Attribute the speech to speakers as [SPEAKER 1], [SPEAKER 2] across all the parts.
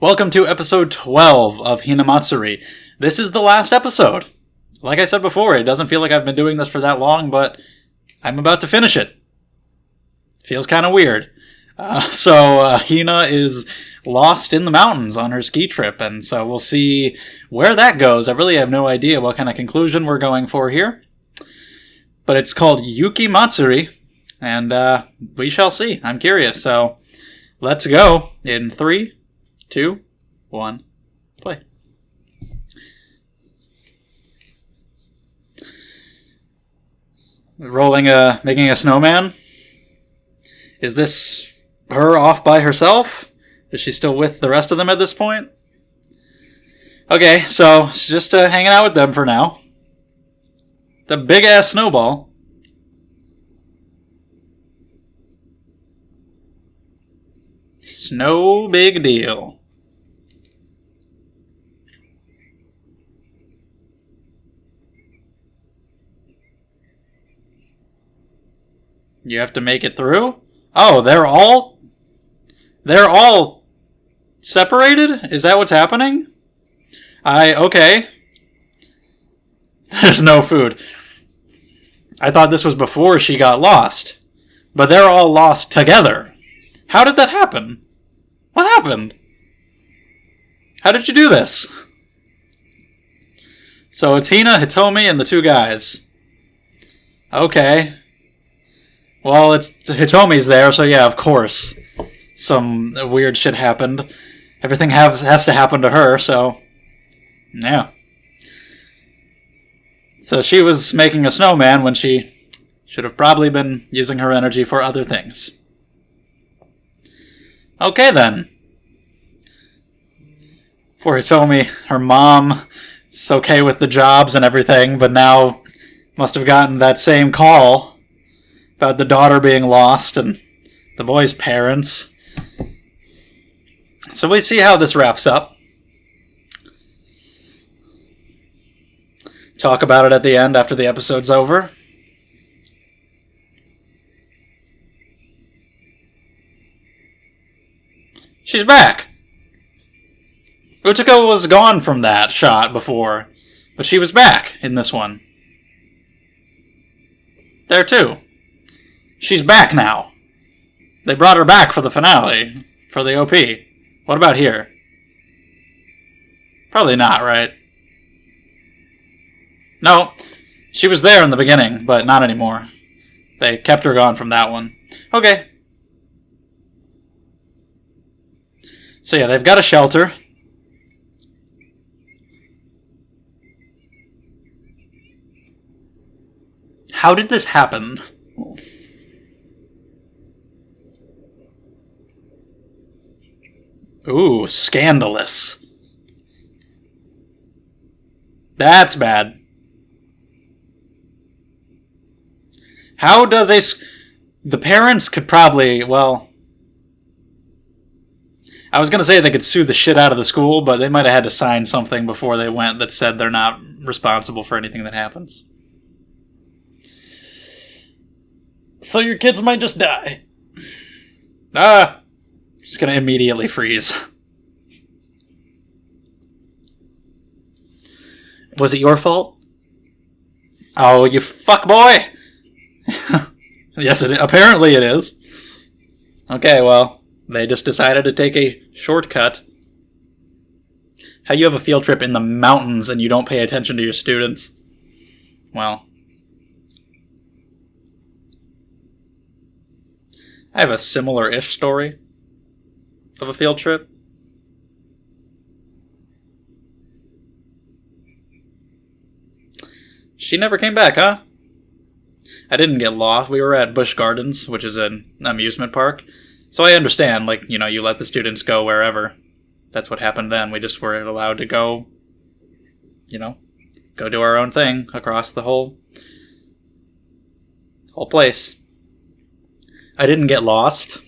[SPEAKER 1] Welcome to episode 12 of Hinamatsuri. This is the last episode. Like I said before, it doesn't feel like I've been doing this for that long, but I'm about to finish it. Feels kind of weird. So Hina is lost in the mountains on her ski trip, and so we'll see where that goes. I really have no idea what kind of conclusion we're going for here. But it's called Yukimatsuri, and we shall see. I'm curious, so let's go in 3, 2, 1, play. Making a snowman. Is this her off by herself? Is she still with the rest of them at this point? Okay, so she's just hanging out with them for now. It's a big-ass snowball. No big deal. You have to make it through? Oh, they're all separated? Is that what's happening? Okay. There's no food. I thought this was before she got lost. But they're all lost together. How did that happen? What happened? How did you do this? So it's Hina, Hitomi, and the two guys. Okay. Well, it's Hitomi's there, so yeah, of course. Some weird shit happened. Everything has to happen to her, so... yeah. So she was making a snowman when she should have probably been using her energy for other things. Okay, then. For Hitomi, her mom is okay with the jobs and everything, but now must have gotten that same call about the daughter being lost and the boy's parents. So we see how this wraps up. Talk about it at the end after the episode's over. She's back! Utaka was gone from that shot before, but she was back in this one. There too. She's back now. They brought her back for the finale, for the OP. What about here? Probably not, right? No, she was there in the beginning, but not anymore. They kept her gone from that one. Okay. So yeah, they've got a shelter. How did this happen? Ooh, scandalous. That's bad. How does the parents could probably, well... I was going to say they could sue the shit out of the school, but they might have had to sign something before they went that said they're not responsible for anything that happens. So your kids might just die. Just going to immediately freeze. Was it your fault? Oh, you fuck boy! Yes, apparently it is. Okay, well, they just decided to take a shortcut. How you have a field trip in the mountains and you don't pay attention to your students? Well, I have a similar-ish story of a field trip. She never came back, huh? I didn't get lost. We were at Busch Gardens, which is an amusement park. So I understand, you let the students go wherever. That's what happened then. We just weren't allowed to go, go do our own thing across the whole place. I didn't get lost.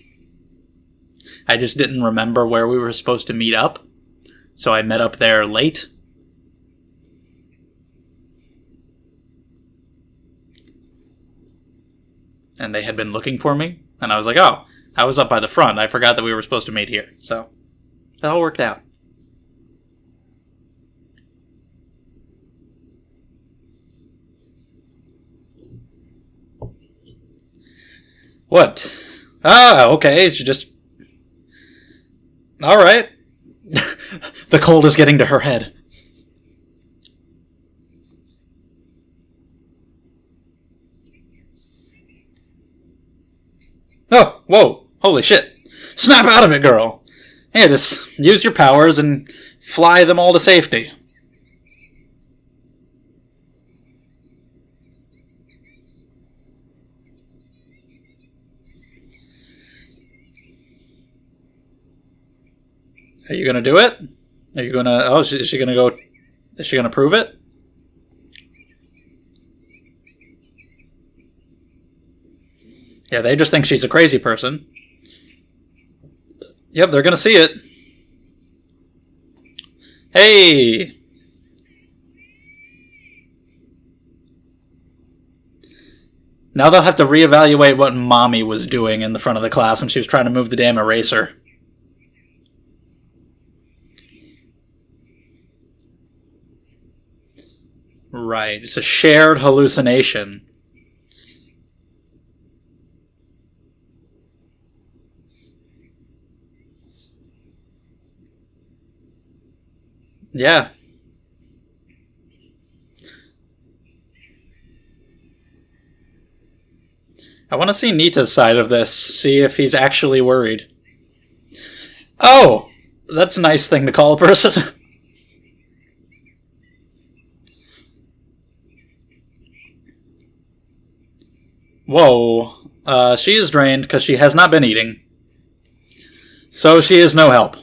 [SPEAKER 1] I just didn't remember where we were supposed to meet up. So I met up there late. And they had been looking for me. And I was like, oh, I was up by the front. I forgot that we were supposed to meet here. So, that all worked out. What? Ah, okay, she just... Alright. The cold is getting to her head. Oh, whoa, holy shit. Snap out of it, girl. Hey, just use your powers and fly them all to safety. Are you gonna do it? Are you gonna... Oh, is she gonna go... Is she gonna prove it? Yeah, they just think she's a crazy person. Yep, they're gonna see it. Hey! Now they'll have to reevaluate what Mommy was doing in the front of the class when she was trying to move the damn eraser. Right, it's a shared hallucination. Yeah. I want to see Nita's side of this, see if he's actually worried. Oh! That's a nice thing to call a person. Whoa. She is drained because she has not been eating. So she is no help.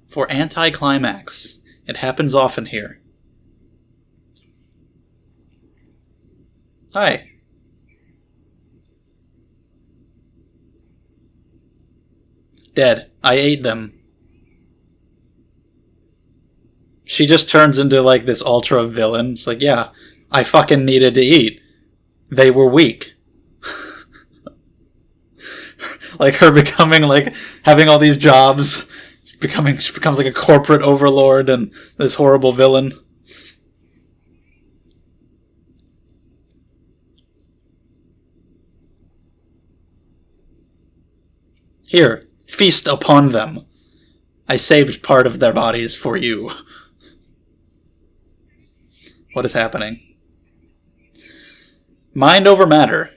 [SPEAKER 1] For anticlimax. It happens often here. Hi. Dead. I ate them. She just turns into like this ultra villain. It's like, yeah, I fucking needed to eat. They were weak. Like her becoming like having all these jobs, she becomes like a corporate overlord and this horrible villain. Here, feast upon them. I saved part of their bodies for you. What is happening? Mind over matter.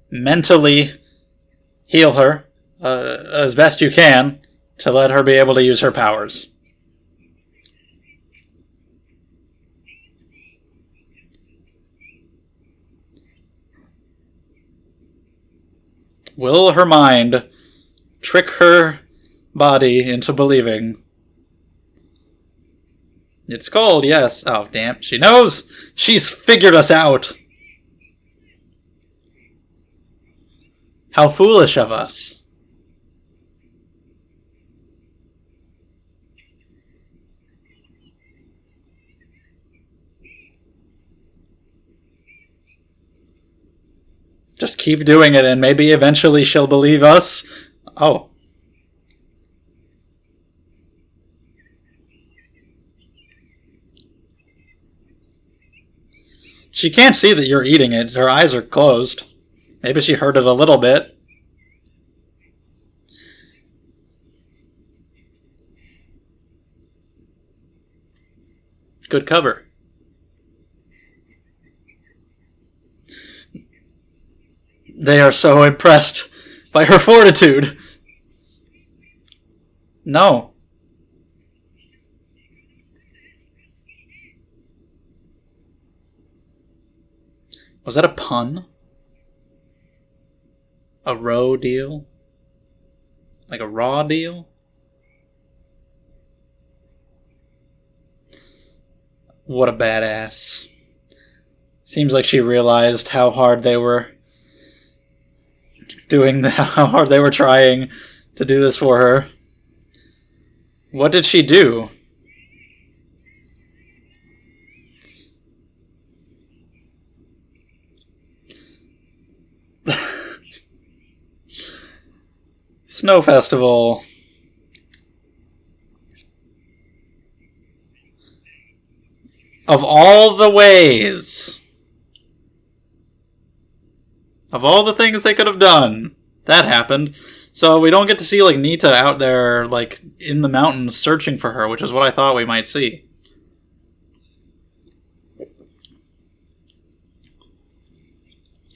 [SPEAKER 1] Mentally heal her as best you can to let her be able to use her powers. Will her mind trick her body into believing? It's cold, yes. Oh, damn. She knows! She's figured us out! How foolish of us. Just keep doing it and maybe eventually she'll believe us. Oh. She can't see that you're eating it. Her eyes are closed. Maybe she heard it a little bit. Good cover. They are so impressed by her fortitude. No. Was that a pun? A row deal? Like a raw deal? What a badass. Seems like she realized how hard they were how hard they were trying to do this for her. What did she do? Snow Festival. Of all the ways Of all the things they could have done, that happened. So we don't get to see, like, Nita out there, like, in the mountains searching for her, which is what I thought we might see.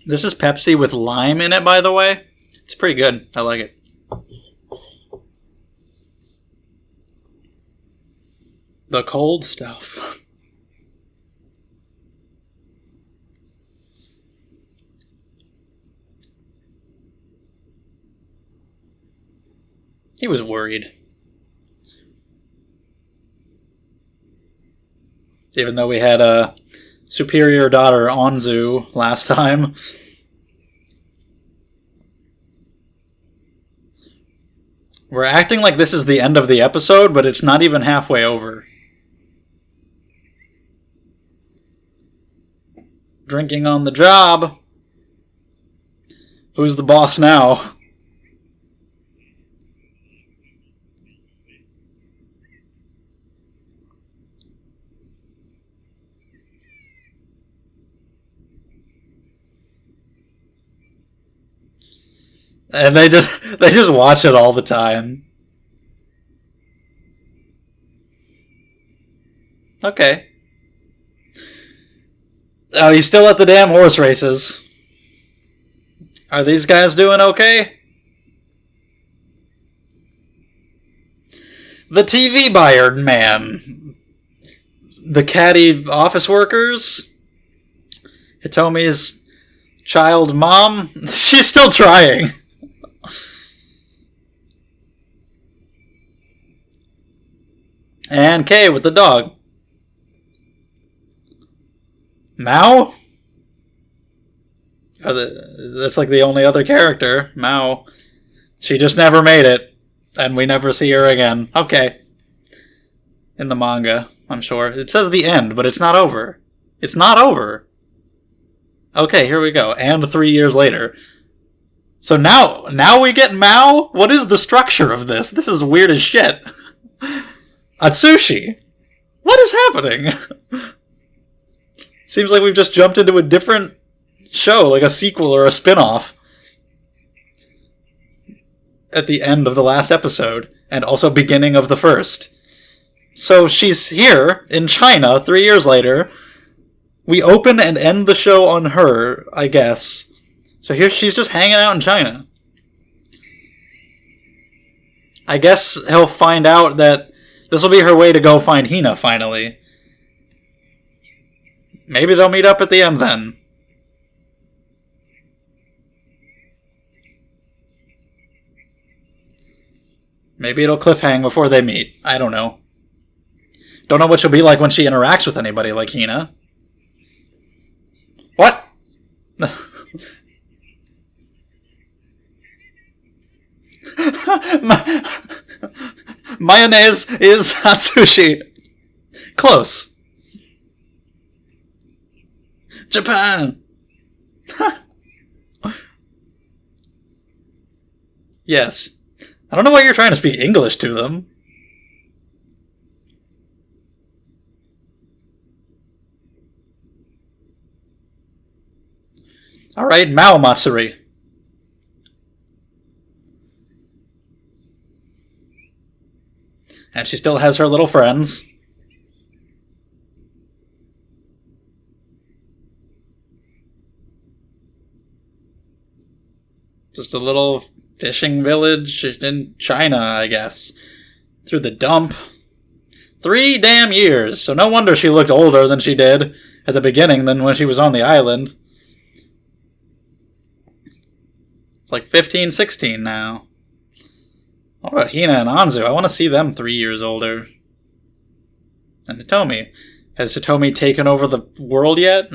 [SPEAKER 1] This is Pepsi with lime in it, by the way. It's pretty good. I like it. The cold stuff. He was worried. Even though we had a superior daughter, Anzu, last time. We're acting like this is the end of the episode, but it's not even halfway over. Drinking on the job. Who's the boss now? And they just watch it all the time. Okay. Oh, he's still at the damn horse races. Are these guys doing okay? The TV buyer man. The catty office workers. Hitomi's child mom. She's still trying. And Kay with the dog. Mao? That's like the only other character. Mao. She just never made it. And we never see her again. Okay. In the manga, I'm sure. It says the end, but it's not over. It's not over. Okay, here we go. And 3 years later. So now we get Mao? What is the structure of this? This is weird as shit. Atsushi? What is happening? Seems like we've just jumped into a different show, like a sequel or a spin-off. At the end of the last episode, and also beginning of the first. So she's here, in China, 3 years later. We open and end the show on her, I guess. So here she's just hanging out in China. I guess he'll find out that this will be her way to go find Hina, finally. Maybe they'll meet up at the end then. Maybe it'll cliffhang before they meet. I don't know. Don't know what she'll be like when she interacts with anybody like Hina. What? Mayonnaise is Atsushi. Close. Japan. Yes. I don't know why you're trying to speak English to them. Alright, Hinamatsuri. And she still has her little friends. Just a little fishing village in China, I guess. Through the dump. 3 damn years. So no wonder she looked older than she did at the beginning than when she was on the island. It's like 15, 16 now. What about Hina and Anzu? I want to see them 3 years older. And Hitomi. Has Hitomi taken over the world yet?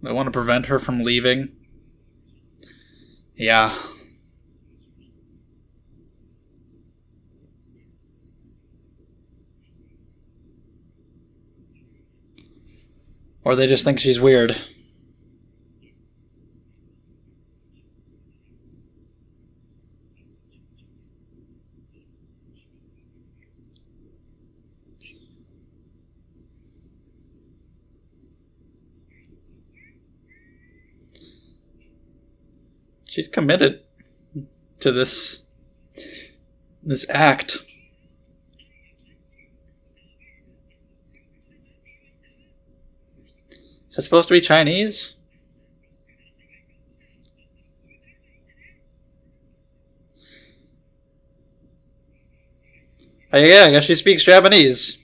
[SPEAKER 1] They want to prevent her from leaving? Yeah. Or they just think she's weird. She's committed to this act. Is it supposed to be Chinese? Oh, yeah, I guess she speaks Japanese.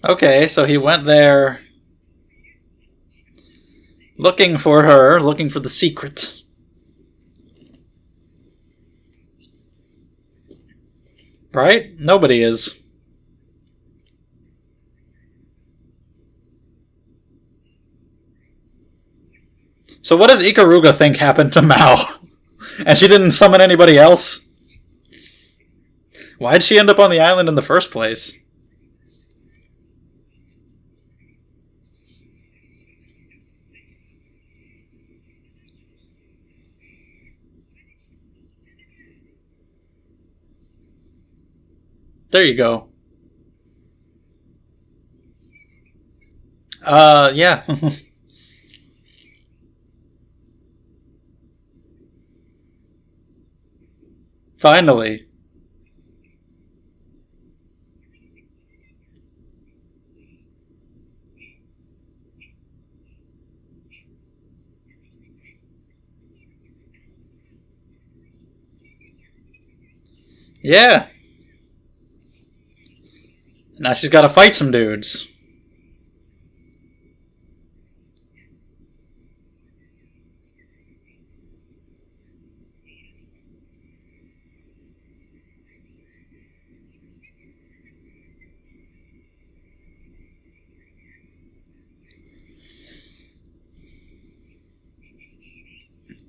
[SPEAKER 1] Okay, so he went there looking for her, looking for the secret. Right? Nobody is. So what does Ikaruga think happened to Mao? And she didn't summon anybody else? Why'd she end up on the island in the first place? There you go. Yeah. Finally. Yeah. Now she's got to fight some dudes.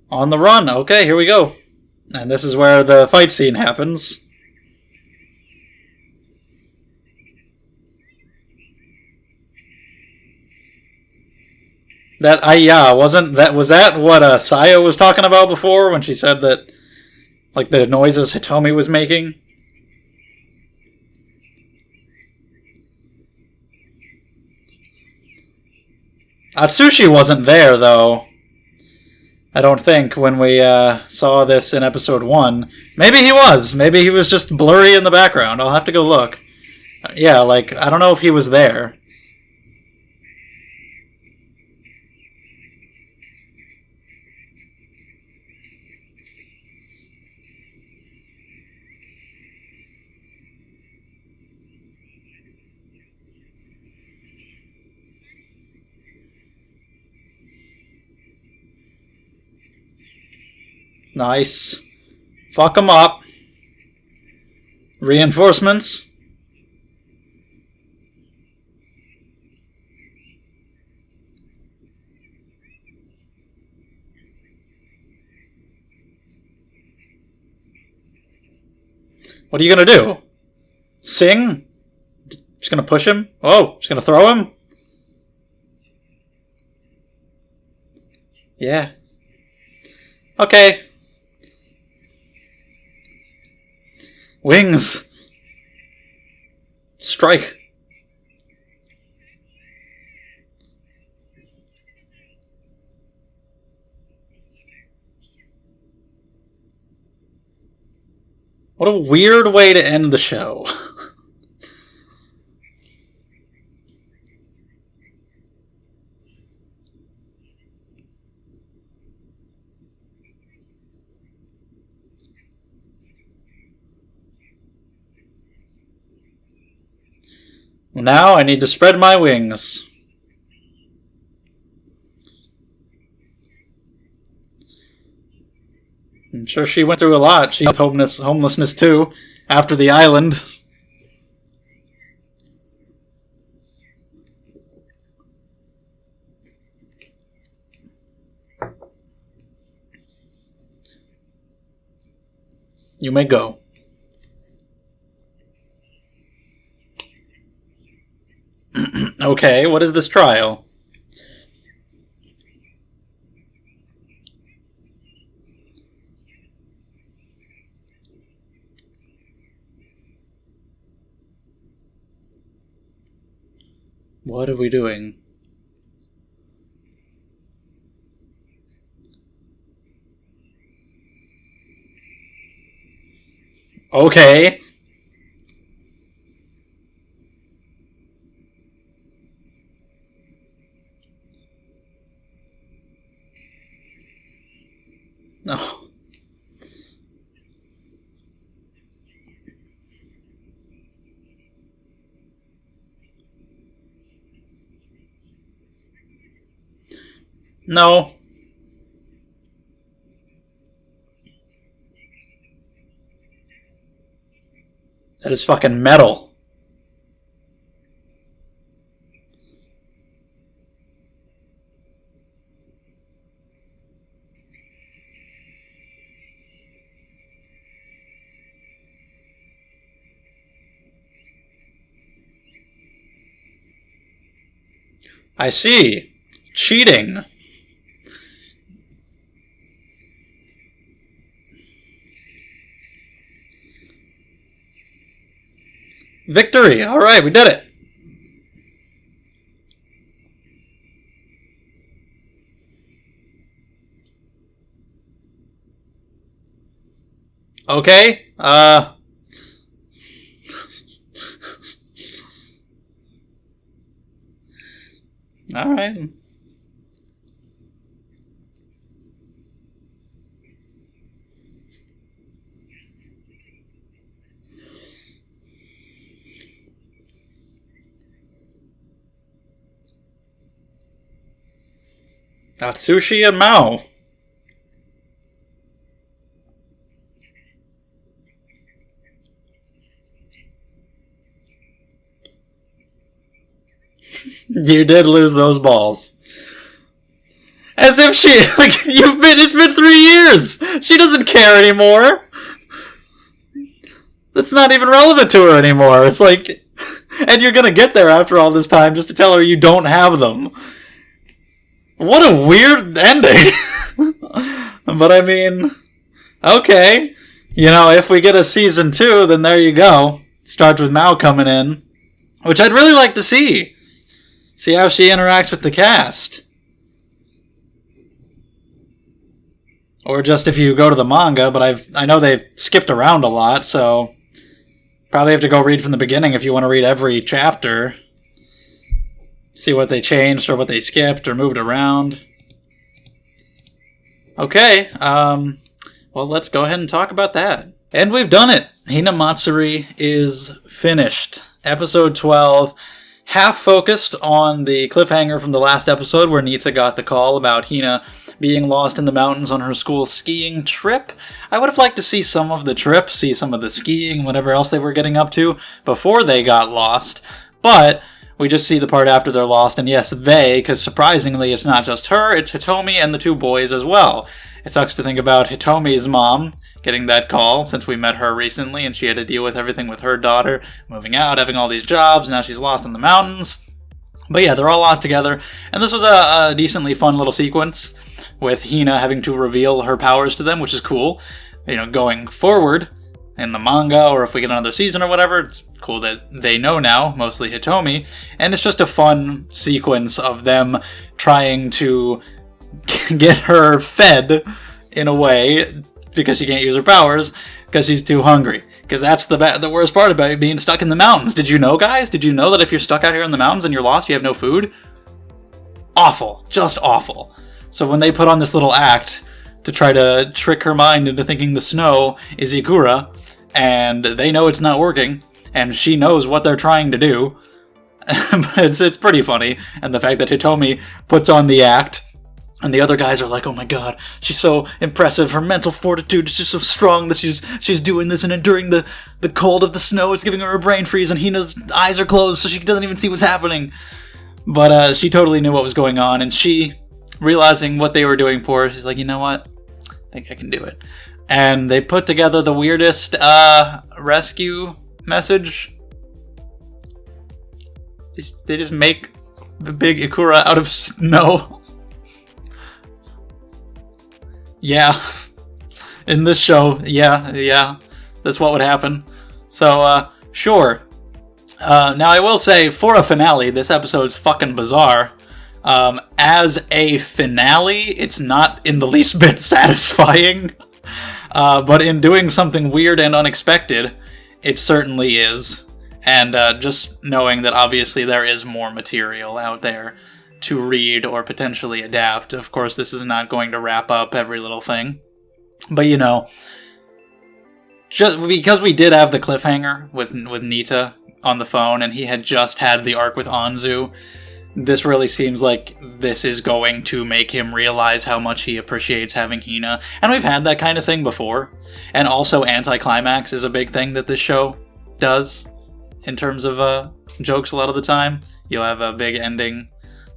[SPEAKER 1] On the run. Okay, here we go. And this is where the fight scene happens. Was that what Saya was talking about before when she said that, like, the noises Hitomi was making? Atsushi wasn't there, though. I don't think, when we saw this in episode 1. Maybe he was. Maybe he was just blurry in the background. I'll have to go look. Yeah, like, I don't know if he was there. Nice. Fuck them up. Reinforcements. What are you gonna do? Sing? Just gonna push him? Oh, just gonna throw him? Yeah. Okay. Wings. Strike. What a weird way to end the show. Now I need to spread my wings. I'm sure she went through a lot. She had homelessness too, after the island. You may go. Okay, what is this trial? What are we doing? Okay. No. No. That is fucking metal. I see. Cheating. Victory! Alright, we did it! Okay, alright. Atsushi and Mao. You did lose those balls. As if she, like, it's been 3 years! She doesn't care anymore! That's not even relevant to her anymore. It's like, and you're gonna get there after all this time just to tell her you don't have them. What a weird ending. But I mean, okay. You know, if we get a season 2, then there you go. Starts with Mao coming in, which I'd really like to see. See how she interacts with the cast. Or just if you go to the manga, but I know they've skipped around a lot, so probably have to go read from the beginning if you want to read every chapter. See what they changed or what they skipped or moved around. Okay, well, let's go ahead and talk about that. And we've done it! Hinamatsuri is finished. Episode 12, half focused on the cliffhanger from the last episode where Nita got the call about Hina being lost in the mountains on her school skiing trip. I would have liked to see some of the trip, see some of the skiing, whatever else they were getting up to before they got lost, but we just see the part after they're lost, and yes, they, because surprisingly it's not just her, it's Hitomi and the 2 boys as well. It sucks to think about Hitomi's mom getting that call, since we met her recently, and she had to deal with everything with her daughter, moving out, having all these jobs, now she's lost in the mountains. But yeah, they're all lost together, and this was a decently fun little sequence, with Hina having to reveal her powers to them, which is cool. You know, going forward in the manga, or if we get another season or whatever, it's cool that they know now, mostly Hitomi, and it's just a fun sequence of them trying to get her fed, in a way, because she can't use her powers, because she's too hungry. Because that's the worst part about being stuck in the mountains. Did you know, guys? Did you know that if you're stuck out here in the mountains and you're lost, you have no food? Awful. Just awful. So when they put on this little act to try to trick her mind into thinking the snow is Ikura, and they know it's not working, and she knows what they're trying to do, but it's pretty funny. And the fact that Hitomi puts on the act, and the other guys are like, oh my god, she's so impressive, her mental fortitude is just so strong that she's doing this and enduring the cold of the snow, it's giving her a brain freeze, and Hina's eyes are closed so she doesn't even see what's happening. But she totally knew what was going on, and she, realizing what they were doing for her, she's like, you know what? I think I can do it. And they put together the weirdest rescue message. They just make the big Ikura out of snow. Yeah. In this show, yeah, that's what would happen. So, sure. Now, I will say, for a finale, this episode's fucking bizarre. As a finale, it's not in the least bit satisfying. But in doing something weird and unexpected, it certainly is. And just knowing that obviously there is more material out there to read or potentially adapt. Of course, this is not going to wrap up every little thing. But, you know, just because we did have the cliffhanger with Nita on the phone, and he had just had the arc with Anzu, this really seems like this is going to make him realize how much he appreciates having Hina. And we've had that kind of thing before. And also anticlimax is a big thing that this show does in terms of jokes a lot of the time. You'll have a big ending,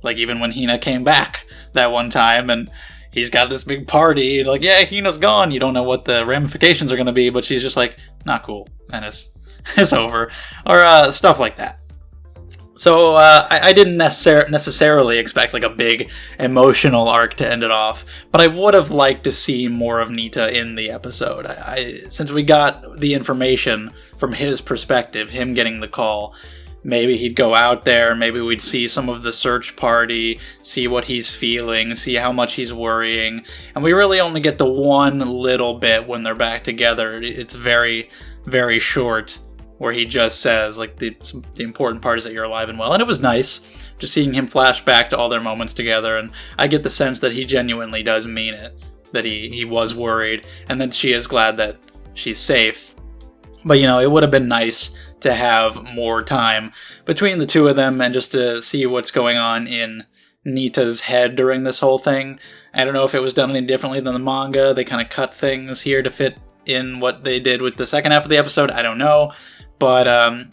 [SPEAKER 1] like even when Hina came back that one time, and he's got this big party, like, yeah, Hina's gone. You don't know what the ramifications are going to be, but she's just like, not cool. And it's over. Or stuff like that. So I didn't necessarily expect like a big emotional arc to end it off, but I would have liked to see more of Nita in the episode. Since we got the information from his perspective, him getting the call, maybe he'd go out there, maybe we'd see some of the search party, see what he's feeling, see how much he's worrying, and we really only get the one little bit when they're back together. It's very, very short, where he just says, like, the important part is that you're alive and well. And it was nice just seeing him flash back to all their moments together, and I get the sense that he genuinely does mean it, that he was worried, and that she is glad that she's safe. But, you know, it would have been nice to have more time between the two of them, and just to see what's going on in Nita's head during this whole thing. I don't know if it was done any differently than the manga. They kind of cut things here to fit in what they did with the second half of the episode. I don't know. But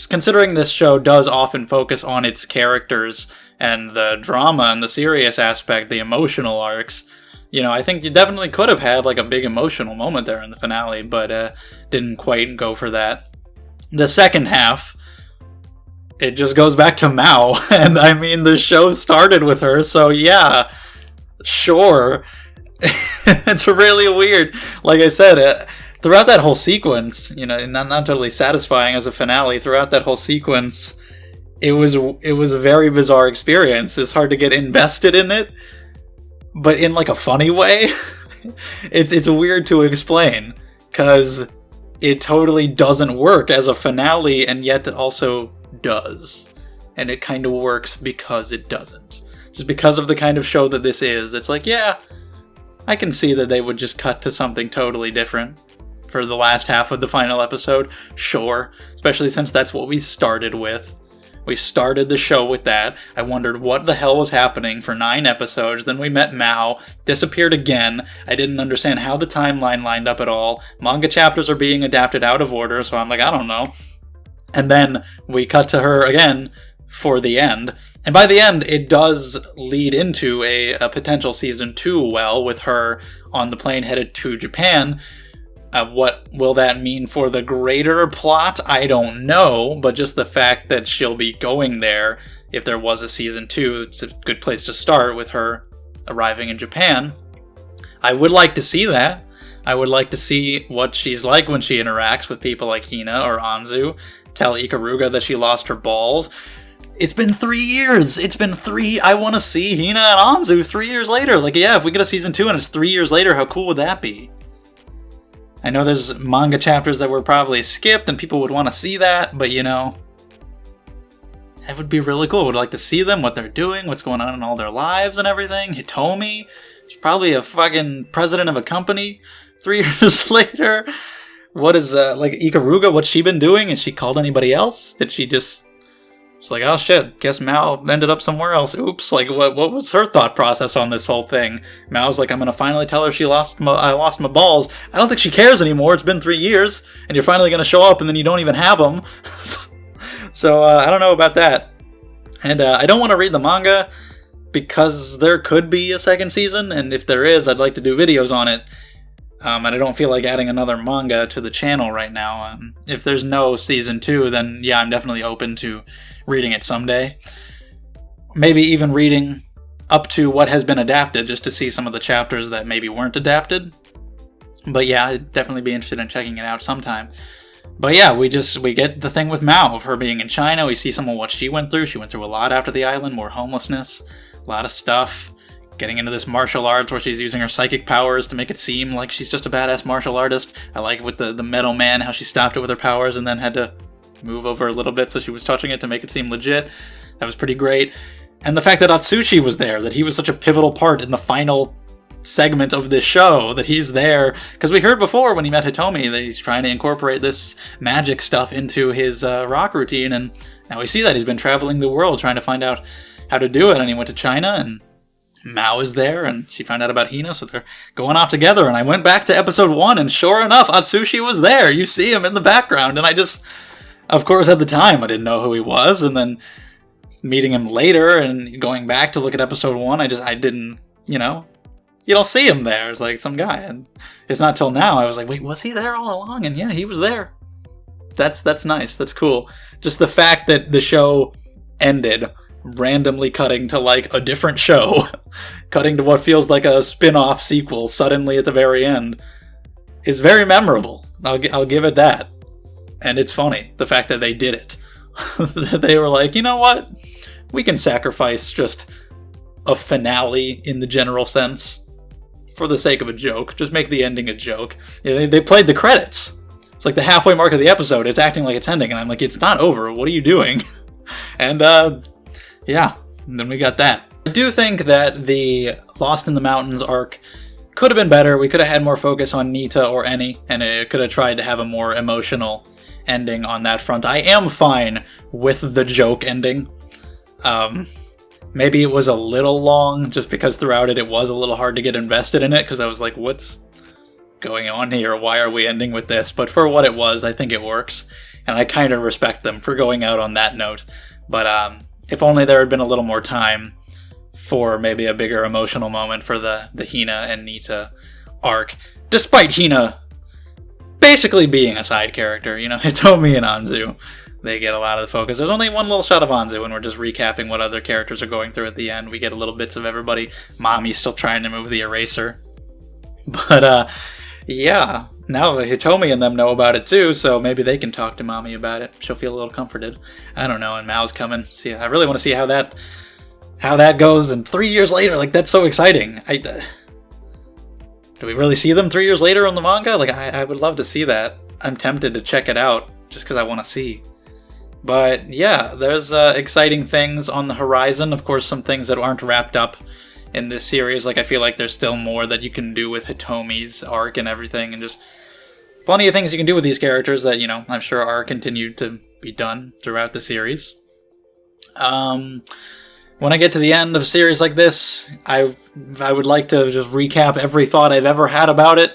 [SPEAKER 1] considering this show does often focus on its characters and the drama and the serious aspect, the emotional arcs, you know, I think you definitely could have had like a big emotional moment there in the finale, but didn't quite go for that. The second half, it just goes back to Mao, and I mean, the show started with her, so yeah, sure. It's really weird. Like I said, throughout that whole sequence, you know, not totally satisfying as a finale, throughout that whole sequence, it was a very bizarre experience. It's hard to get invested in it, but in like a funny way. It's weird to explain, because it totally doesn't work as a finale, and yet it also does. And it kind of works because it doesn't. Just because of the kind of show that this is, it's like, yeah, I can see that they would just cut to something totally different for the last half of the final episode. Sure. Especially since that's what we started with. We started the show with that. I wondered what the hell was happening for 9 episodes. Then we met Mao. Disappeared again. I didn't understand how the timeline lined up at all. Manga chapters are being adapted out of order, so I'm like, I don't know. And then we cut to her again for the end. And by the end, it does lead into a potential season 2, well, with her on the plane headed to Japan. What will that mean for the greater plot? I don't know, but just the fact that she'll be going there, if there was a season 2, it's a good place to start with her arriving in Japan. I would like to see that. I would like to see what she's like when she interacts with people like Hina or Anzu. Tell Ikaruga that she lost her balls. It's been 3 years. I want to see Hina and Anzu 3 years later. Like, yeah, if we get a season 2 and it's 3 years later, how cool would that be? I know there's manga chapters that were probably skipped and people would want to see that, but you know, that would be really cool. I would like to see them, what they're doing, what's going on in all their lives and everything. Hitomi, she's probably a fucking president of a company 3 years later. What is, like, Ikaruga, what's she been doing? Has she called anybody else? Did she just... It's like, oh shit, guess Mao ended up somewhere else. Oops, like, what was her thought process on this whole thing? Mao's like, I'm gonna finally tell her I lost my balls. I don't think she cares anymore. It's been 3 years, and you're finally gonna show up, and then you don't even have them. So, I don't know about that. And I don't want to read the manga, because there could be a second season, and if there is, I'd like to do videos on it. And I don't feel like adding another manga to the channel right now. If there's no season 2, then yeah, I'm definitely open to reading it someday. Maybe even reading up to what has been adapted, just to see some of the chapters that maybe weren't adapted. But yeah, I'd definitely be interested in checking it out sometime. But yeah, we get the thing with Mao, of her being in China. We see some of what she went through. She went through a lot after the island, more homelessness, a lot of stuff. Getting into this martial arts where she's using her psychic powers to make it seem like she's just a badass martial artist. I like it with the Metal Man, how she stopped it with her powers and then had to move over a little bit so she was touching it to make it seem legit. That was pretty great. And the fact that Atsushi was there, that he was such a pivotal part in the final segment of this show, that he's there. Because we heard before when he met Hitomi that he's trying to incorporate this magic stuff into his rock routine, and now we see that he's been traveling the world trying to find out how to do it, and he went to China, and Mao is there, and she found out about Hina, so they're going off together. And I went back to episode 1, and sure enough, Atsushi was there. You see him in the background, and I just, of course, at the time, I didn't know who he was, and then meeting him later and going back to look at episode 1, I didn't, you don't see him there. It's like some guy, and it's not till now I was like, wait, was he there all along? And yeah, he was there. That's nice. That's cool. Just the fact that the show ended randomly cutting to like a different show, cutting to what feels like a spin-off sequel suddenly at the very end, is very memorable. I'll give it that. And it's funny, the fact that they did it. They were like, you know what? We can sacrifice just a finale in the general sense for the sake of a joke. Just make the ending a joke. Yeah, they played the credits. It's like the halfway mark of the episode. It's acting like it's ending, and I'm like, it's not over. What are you doing? And yeah, and then we got that. I do think that the Lost in the Mountains arc could have been better. We could have had more focus on Nita or Eni, and it could have tried to have a more emotional ending on that front. I am fine with the joke ending. Maybe it was a little long, just because throughout it was a little hard to get invested in it, because I was like, what's going on here? Why are we ending with this? But for what it was, I think it works, and I kind of respect them for going out on that note. But if only there had been a little more time for maybe a bigger emotional moment for the Hina and Nita arc, despite Hina basically being a side character. Hitomi and Anzu, they get a lot of the focus. There's only one little shot of Anzu, and we're just recapping what other characters are going through at the end. We get a little bits of everybody. Mami's still trying to move the eraser. But, yeah. Now Hitomi and them know about it too, so maybe they can talk to Mami about it. She'll feel a little comforted. I don't know, and Mao's coming. See, I really want to see how that goes, and 3 years later, like, that's so exciting. Do we really see them 3 years later on the manga? Like, I would love to see that. I'm tempted to check it out, just because I want to see. But, yeah, there's exciting things on the horizon. Of course, some things that aren't wrapped up in this series. Like, I feel like there's still more that you can do with Hitomi's arc and everything, and just plenty of things you can do with these characters that, I'm sure are continued to be done throughout the series. When I get to the end of a series like this, I would like to just recap every thought I've ever had about it,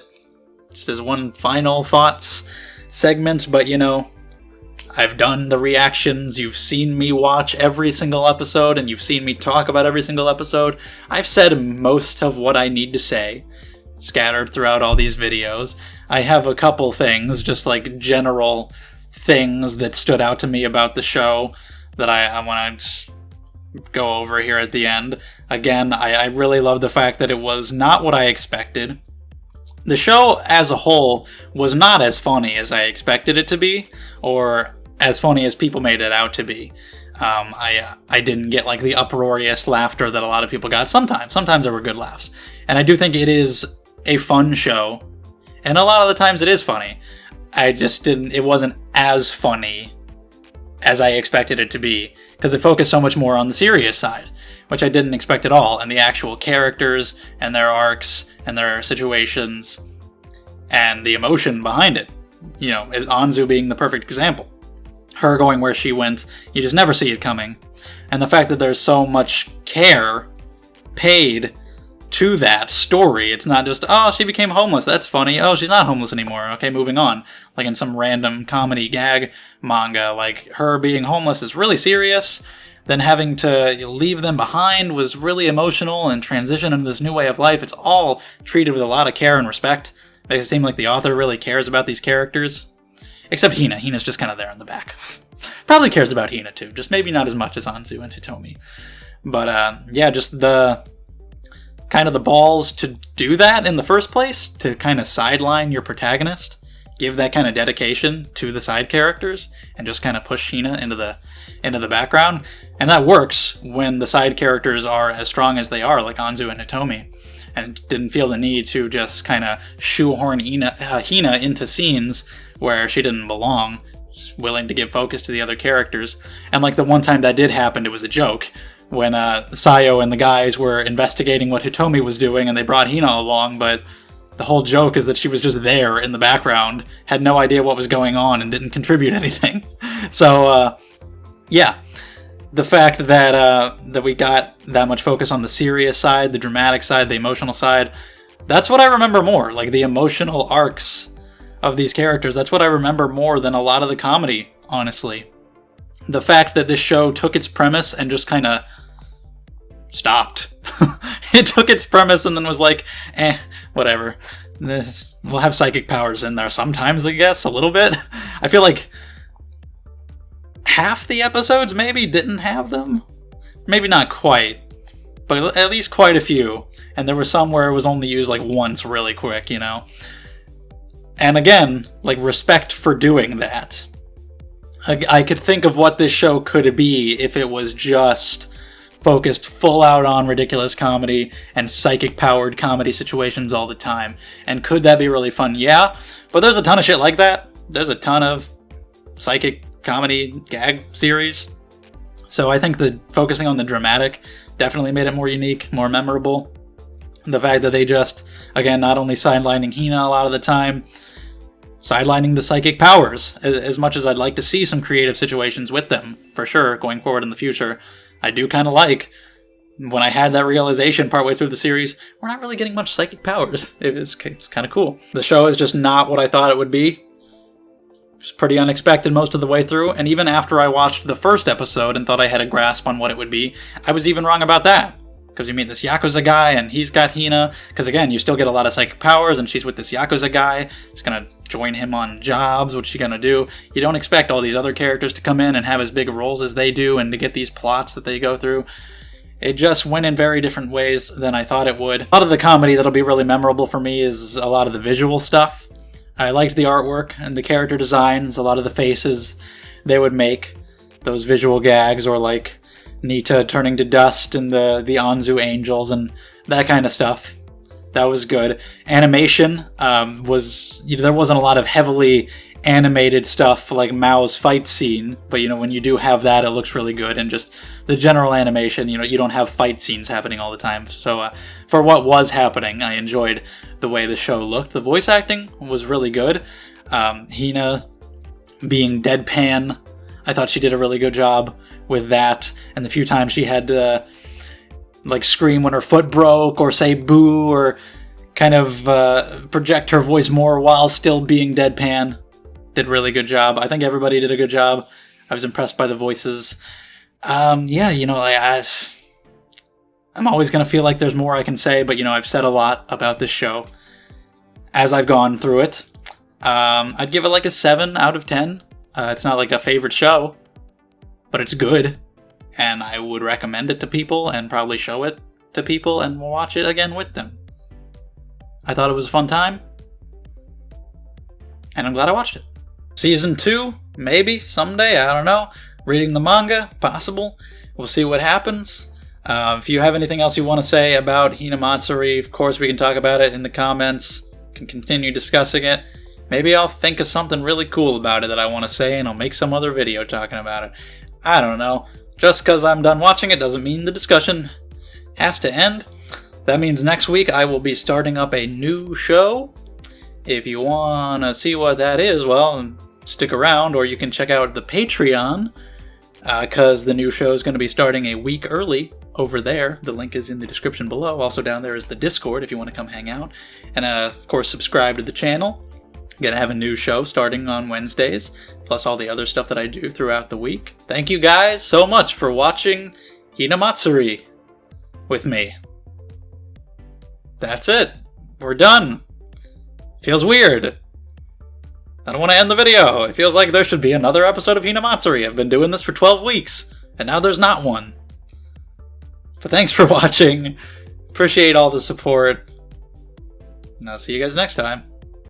[SPEAKER 1] just as one final thoughts segment. But, I've done the reactions, you've seen me watch every single episode, and you've seen me talk about every single episode. I've said most of what I need to say, scattered throughout all these videos. I have a couple things, just like general things that stood out to me about the show that I want to just go over here at the end. Again, I really love the fact that it was not what I expected. The show as a whole was not as funny as I expected it to be, or as funny as people made it out to be. I didn't get like the uproarious laughter that a lot of people got. Sometimes there were good laughs. And I do think it is a fun show. And a lot of the times it is funny. It wasn't as funny as I expected it to be, because it focused so much more on the serious side, which I didn't expect at all, and the actual characters, and their arcs, and their situations, and the emotion behind it. As Anzu being the perfect example. Her going where she went, you just never see it coming. And the fact that there's so much care paid to that story. It's not just, oh, she became homeless, that's funny. Oh, she's not homeless anymore. Okay, moving on. Like in some random comedy gag manga, like her being homeless is really serious. Then having to leave them behind was really emotional, and transition into this new way of life. It's all treated with a lot of care and respect. Makes it seem like the author really cares about these characters. Except Hina. Hina's just kind of there in the back. Probably cares about Hina too, just maybe not as much as Anzu and Hitomi. But yeah, just the kind of the balls to do that in the first place, to kind of sideline your protagonist, give that kind of dedication to the side characters and just kind of push Hina into the background. And that works when the side characters are as strong as they are, like Anzu and Hitomi, and didn't feel the need to just kind of shoehorn Hina into scenes where she didn't belong, just willing to give focus to the other characters. And like the one time that did happen, it was a joke, when Sayo and the guys were investigating what Hitomi was doing and they brought Hina along, but the whole joke is that she was just there in the background, had no idea what was going on, and didn't contribute anything. So, yeah. The fact that we got that much focus on the serious side, the dramatic side, the emotional side, that's what I remember more. Like, the emotional arcs of these characters, that's what I remember more than a lot of the comedy, honestly. The fact that this show took its premise and just kind of stopped. It took its premise and then was like, whatever. We'll have psychic powers in there sometimes, I guess, a little bit. I feel like half the episodes maybe didn't have them. Maybe not quite, but at least quite a few. And there were some where it was only used like once really quick, you know? And again, like, respect for doing that. I could think of what this show could be if it was just focused full out on ridiculous comedy and psychic-powered comedy situations all the time. And could that be really fun? Yeah, but there's a ton of shit like that. There's a ton of psychic comedy gag series. So I think that focusing on the dramatic definitely made it more unique, more memorable. The fact that they just, again, not only sidelining Hina a lot of the time, sidelining the psychic powers, as much as I'd like to see some creative situations with them, for sure, going forward in the future. I do kind of like, when I had that realization partway through the series, we're not really getting much psychic powers. It's kind of cool. The show is just not what I thought it would be. It's pretty unexpected most of the way through, and even after I watched the first episode and thought I had a grasp on what it would be, I was even wrong about that. Because you meet this Yakuza guy, and he's got Hina. Because again, you still get a lot of psychic powers, and she's with this Yakuza guy. She's gonna join him on jobs. What's she gonna do? You don't expect all these other characters to come in and have as big roles as they do, and to get these plots that they go through. It just went in very different ways than I thought it would. A lot of the comedy that'll be really memorable for me is a lot of the visual stuff. I liked the artwork and the character designs, a lot of the faces they would make. Those visual gags, or like Nita turning to dust and the Anzu angels and that kind of stuff. That was good. Animation was... there wasn't a lot of heavily animated stuff like Mao's fight scene, but when you do have that, it looks really good. And just the general animation, you don't have fight scenes happening all the time. So for what was happening, I enjoyed the way the show looked. The voice acting was really good. Hina being deadpan, I thought she did a really good job with that. And the few times she had to like scream when her foot broke, or say boo, or kind of project her voice more while still being deadpan, did a really good job. I think everybody did a good job. I was impressed by the voices. I'm always going to feel like there's more I can say, but I've said a lot about this show as I've gone through it. I'd give it like a 7 out of 10. It's not like a favorite show, but it's good, and I would recommend it to people and probably show it to people and watch it again with them. I thought it was a fun time, and I'm glad I watched it. Season 2, maybe, someday, I don't know. Reading the manga, possible. We'll see what happens. If you have anything else you want to say about Hinamatsuri, of course we can talk about it in the comments. Can continue discussing it. Maybe I'll think of something really cool about it that I want to say, and I'll make some other video talking about it. I don't know. Just because I'm done watching it doesn't mean the discussion has to end. That means next week I will be starting up a new show. If you want to see what that is, well, stick around, or you can check out the Patreon, because the new show is going to be starting a week early over there. The link is in the description below. Also down there is the Discord if you want to come hang out. And of course, subscribe to the channel. Gonna have a new show starting on Wednesdays, plus all the other stuff that I do throughout the week. Thank you guys so much for watching Hinamatsuri with me. That's it. We're done. Feels weird. I don't want to end the video. It feels like there should be another episode of Hinamatsuri. I've been doing this for 12 weeks, and now there's not one. But thanks for watching. Appreciate all the support. And I'll see you guys next time.